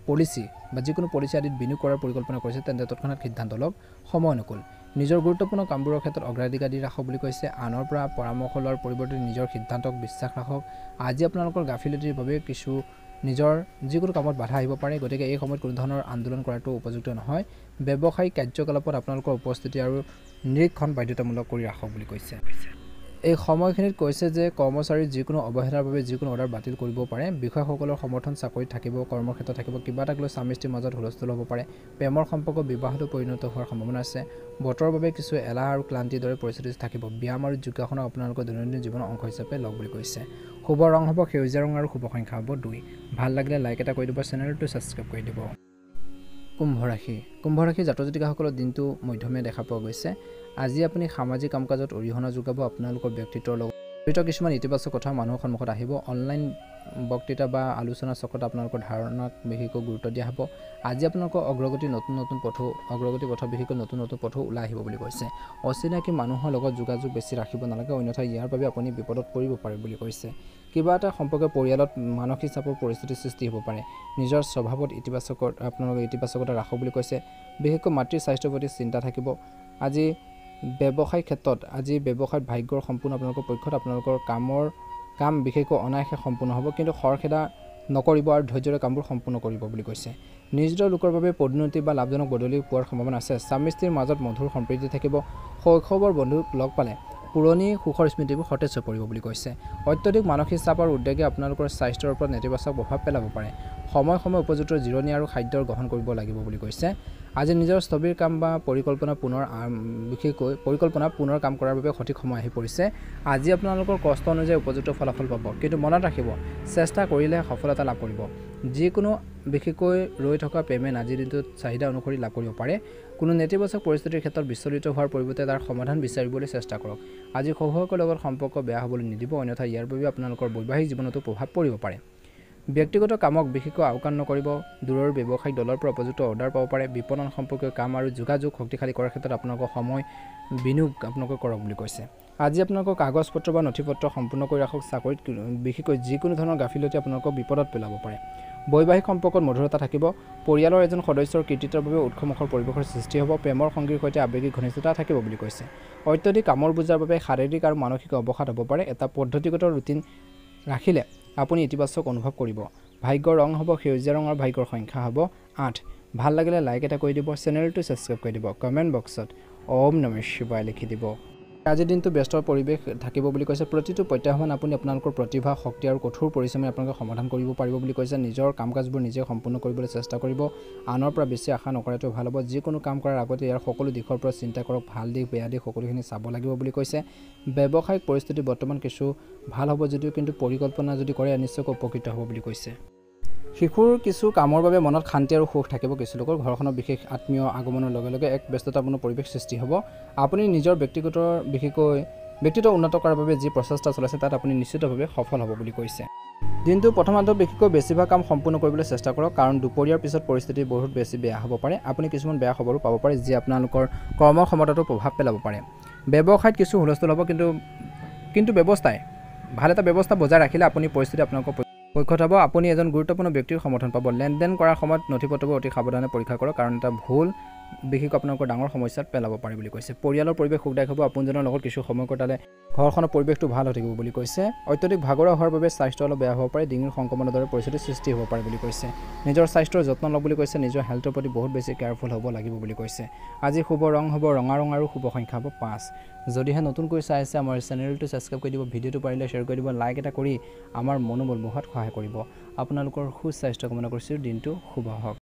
পলিচি বা যিকোনো পলিচি আদিত বিনিয়োগ কৰাৰ পৰিকল্পনা কৰিছে, তেন্তে তৎক্ষণাত সিদ্ধান্ত লওক। সময় অনুকূল। নিজৰ গুৰুত্বপূৰ্ণ কামবোৰৰ ক্ষেত্ৰত অগ্ৰাধিকাৰ দি ৰাখক বুলি কৈছে। আনৰ পৰা পৰামৰ্শ লোৱাৰ পৰিৱৰ্তে নিজৰ সিদ্ধান্তক বিশ্বাস ৰাখক। আজি আপোনালোকৰ গাফিলতিৰ বাবে কিছু নিজৰ যিকোনো কামত বাধা আহিব পাৰে, গতিকে এই সময়ত কোনো ধৰণৰ আন্দোলন কৰাটো উপযুক্ত নহয়। ব্যৱসায়িক কাৰ্যকলাপত আপোনালোকৰ উপস্থিতি আৰু নিৰীক্ষণ বাধ্যতামূলক কৰি ৰাখক বুলি কৈছে। এই সময়খিনিত কৈছে যে কৰ্মচাৰীৰ যিকোনো অৱহেলাৰ বাবে যিকোনো অৰ্ডাৰ বাতিল কৰিব পাৰে। বিষয়াসকলৰ সমৰ্থন চাকৰিত থাকিব, কৰ্মক্ষেত্ৰত থাকিব। কিবা এটাক লৈ স্বামী স্ত্ৰীৰ মাজত হুলস্থুল হ'ব পাৰে। প্ৰেমৰ সম্পৰ্ক বিবাহতো পৰিণত হোৱাৰ সম্ভাৱনা আছে। বতৰৰ বাবে কিছু এলাহ আৰু ক্লান্তিৰ দৰে পৰিস্থিতি থাকিব। ব্যায়াম আৰু যোগাসনক আপোনালোকৰ দৈনন্দিন জীৱনৰ অংশ হিচাপে লওক বুলি কৈছে। শুভ ৰং হ'ব সেউজীয়া ৰং আৰু শুভ সংখ্যা হ'ব 2। ভাল লাগিলে লাইক এটা কৰি দিব, চেনেলটো ছাবস্ক্ৰাইব কৰি দিব। কুম্ভ ৰাশি, কুম্ভ ৰাশিৰ জাতক জাতিকাসকলৰ দিনটো মধ্যমীয়া দেখা পোৱা গৈছে। আজি আপুনি সামাজিক কাম কাজত অৰিহণা যোগাব। আপোনালোকৰ ব্যক্তিত্বৰ লগত জড়িত কিছুমান ইতিবাচক কথা মানুহৰ সন্মুখত আহিব। অনলাইন বক্তৃতা বা আলোচনা চক্ৰত আপোনালোকৰ ধাৰণাক বিশেষকৈ গুৰুত্ব দিয়া হ'ব। আজি আপোনালোকৰ অগ্ৰগতি পথ বিশেষকৈ নতুন পথো ওলাই আহিব বুলি কৈছে। অচিনাকি মানুহৰ লগত যোগাযোগ বেছি ৰাখিব নালাগে, অন্যথা ইয়াৰ বাবে আপুনি বিপদত পৰিব পাৰে বুলি কৈছে। কিবা এটা সম্পৰ্কে পৰিয়ালত মানসিক চাপৰ পৰিস্থিতিৰ সৃষ্টি হ'ব পাৰে। নিজৰ স্বভাৱত আপোনালোকে ইতিবাচকতা ৰাখক বুলি কৈছে। বিশেষকৈ মাতৃৰ স্বাস্থ্যৰ প্ৰতি চিন্তা থাকিব। আজি ব্যৱসায়ত ভাগ্যৰ সম্পূৰ্ণ আপোনালোকৰ পক্ষত। আপোনালোকৰ কাম বিশেষকৈ অনায়াসে সম্পূৰ্ণ হ'ব, কিন্তু খৰখেদা নকৰিব আৰু ধৈৰ্য্যৰে কামবোৰ সম্পূৰ্ণ কৰিব বুলি কৈছে। নিয়োজিত লোকৰ বাবে পদোন্নতি বা লাভজনক বদলি পোৱাৰ সম্ভাৱনা আছে। স্বামী স্ত্ৰীৰ মাজত মধুৰ সম্প্ৰীতি থাকিব। শৈশৱৰ বন্ধুক লগ পালে পুৰণি সুখৰ স্মৃতিবোৰ সতেজ হৈ পৰিব বুলি কৈছে। অত্যধিক মানসিক চাপ আৰু উদ্বেগে আপোনালোকৰ স্বাস্থ্যৰ ওপৰত নেতিবাচক প্ৰভাৱ পেলাব পাৰে। সময়ে উপযুক্ত জিৰণি আৰু খাদ্যৰ গ্ৰহণ কৰিব লাগিব বুলি কৈছে। আজি নিজৰ স্থবিৰ কাম বা পৰিকল্পনা বিশেষকৈ পৰিকল্পনা পুনৰ কাম কৰাৰ বাবে সঠিক সময় আহি পৰিছে। আজি আপোনালোকৰ কষ্ট অনুযায়ী উপযুক্ত ফলাফল পাব, কিন্তু মনত ৰাখিব চেষ্টা কৰিলে সফলতা লাভ কৰিব। যিকোনো বিশেষকৈ ৰৈ থকা পে'মেণ্ট আজিৰ দিনটোত চাহিদা অনুসৰি লাভ কৰিব পাৰে। কোনো নেতিবাচক পৰিস্থিতিৰ ক্ষেত্ৰত বিচলিত হোৱাৰ পৰিৱৰ্তে তাৰ সমাধান বিচাৰিবলৈ চেষ্টা কৰক। আজি শহুৰকৰ লগত সম্পৰ্ক বেয়া হ'বলৈ নিদিব, অন্যথা ইয়াৰ বাবে আপোনালোকৰ বৈবাহিক জীৱনতো প্ৰভাৱ পৰিব পাৰে। ব্যক্তিগত কামক বিশেষকৈ আওকাণ নকৰিব। দূৰৰ ব্যৱসায়িক দলৰ পৰা উপযুক্ত অৰ্ডাৰ পাব পাৰে। বিপণন সম্পৰ্কীয় কাম আৰু যোগাযোগ শক্তিশালী কৰাৰ ক্ষেত্ৰত আপোনালোকৰ সময় বিনিয়োগ আপোনালোকে কৰক বুলি কৈছে। আজি আপোনালোকৰ কাগজ পত্ৰ বা নথি পত্ৰ সম্পূৰ্ণ কৰি ৰাখক। চাকৰিত বিশেষকৈ যিকোনো ধৰণৰ গাফিলতি আপোনালোকক বিপদত পেলাব পাৰে। বৈবাহিক সম্পৰ্কত মধুৰতা থাকিব। পৰিয়ালৰ এজন সদস্যৰ কৃতিত্বৰ বাবে উৎসমুখৰ পৰিৱেশৰ সৃষ্টি হ'ব। প্ৰেমৰ সংগীৰ সৈতে আৱেগিক ঘনিষ্ঠতা থাকিব বুলি কৈছে। অত্যধিক কামৰ বোজাৰ বাবে শাৰীৰিক আৰু মানসিক অৱসাদ হ'ব পাৰে। এটা পদ্ধতিগত ৰুটিন ৰাখিলে আপুনি ইতিবাচক অনুভৱ কৰিব। ভাগ্যৰ ৰং হ'ব সেউজীয়া ৰং আৰু ভাগ্যৰ সংখ্যা হ'ব 8। ভাল লাগিলে লাইক এটা কৰি দিব, চেনেলটো ছাবস্ক্ৰাইব কৰি দিব, কমেণ্ট বক্সত ওম নমঃ শিৱায় লিখি দিব। আজিৰ দিনটো ব্যস্ত পৰিৱেশ থাকিব বুলি কৈছে। প্ৰতিটো প্ৰত্যাহ্বান আপুনি আপোনালোকৰ প্ৰতিভা, শক্তি আৰু কঠোৰ পৰিশ্ৰমে আপোনালোকে সমাধান কৰিব পাৰিব বুলি কৈছে। নিজৰ কাম কাজবোৰ নিজে সম্পূৰ্ণ কৰিবলৈ চেষ্টা কৰিব। আনৰ পৰা বেছি আশা নকৰাটো ভাল হ'ব। যিকোনো কাম কৰাৰ আগতে ইয়াৰ সকলো দিশৰ পৰা চিন্তা কৰক। ভাল দিশ বেয়া দিশ সকলোখিনি চাব লাগিব বুলি কৈছে। ব্যৱসায়িক পৰিস্থিতি বৰ্তমান কিছু ভাল হ'ব যদিও কিন্তু পৰিকল্পনা যদি কৰে নিশ্চয়কৈ উপকৃত হ'ব বুলি কৈছে। শিশুৰ কিছু কামৰ বাবে মনত শান্তি আৰু সুখ থাকিব। কিছু লোকৰ ঘৰখনৰ বিশেষ আত্মীয় আগমনৰ লগে লগে এক ব্যস্ততাপূৰ্ণ পৰিৱেশ সৃষ্টি হ'ব। আপুনি নিজৰ ব্যক্তিত্ব উন্নত কৰাৰ বাবে যি প্ৰচেষ্টা চলাইছে তাত আপুনি নিশ্চিতভাৱে সফল হ'ব বুলি কৈছে। দিনটো প্ৰথমাৰ্ধত বিশেষকৈ বেছিভাগ কাম সম্পূৰ্ণ কৰিবলৈ চেষ্টা কৰক, কাৰণ দুপৰীয়াৰ পিছত পৰিস্থিতি বহুত বেছি বেয়া হ'ব পাৰে। আপুনি কিছুমান বেয়া খবৰো পাব পাৰে যি আপোনালোকৰ কৰ্মৰ ক্ষমতাতো প্ৰভাৱ পেলাব পাৰে। ব্যৱসায়ত কিছু হুলস্থুল হ'ব, কিন্তু ভাল এটা ব্যৱস্থা বজাই ৰাখিলে আপুনি পৰিস্থিতি আপোনালোকৰ পক্ষত হ'ব। আপুনি এজন গুৰুত্বপূৰ্ণ ব্যক্তিৰ সমৰ্থন পাব। লেনদেন কৰাৰ সময়ত নথি পত্ৰবোৰ অতি সাৱধানে পৰীক্ষা কৰক, কাৰণ এটা ভুল বিশেষকৈ আপোনালোকৰ ডাঙৰ সমস্যাত পেলাব পাৰে বুলি কৈছে। পৰিয়ালৰ পৰিৱেশ সুখদায়ক হ'ব। আপোনজনৰ লগত কিছু সময় কটালে ঘৰখনৰ পৰিৱেশটো ভাল হৈ থাকিব বুলি কৈছে। অত্যধিক ভাগৰুৱা হোৱাৰ বাবে স্বাস্থ্য অলপ বেয়া হ'ব পাৰে। ডিঙিৰ সংক্ৰমণৰ দৰে পৰিস্থিতিৰ সৃষ্টি হ'ব পাৰে বুলি কৈছে। নিজৰ স্বাস্থ্যৰ যত্ন লওক বুলি কৈছে। নিজৰ হেল্থৰ প্ৰতি বহুত বেছি কেয়াৰফুল হ'ব লাগিব বুলি কৈছে। আজি শুভ ৰং হ'ব ৰঙা ৰং আৰু শুভ সংখ্যা হ'ব 5। যদিহে নতুনকৈ চাই আছে আমাৰ চেনেলটো ছাবস্ক্ৰাইব কৰি দিব, ভিডিঅ'টো পাৰিলে শ্বেয়াৰ কৰি দিব, লাইক এটা কৰি আমাৰ মনোবল বঢ়োৱাত সহায় কৰিব। আপোনালোকৰ সুস্বাস্থ্য কামনা কৰিছোঁ। দিনটো শুভ হওক।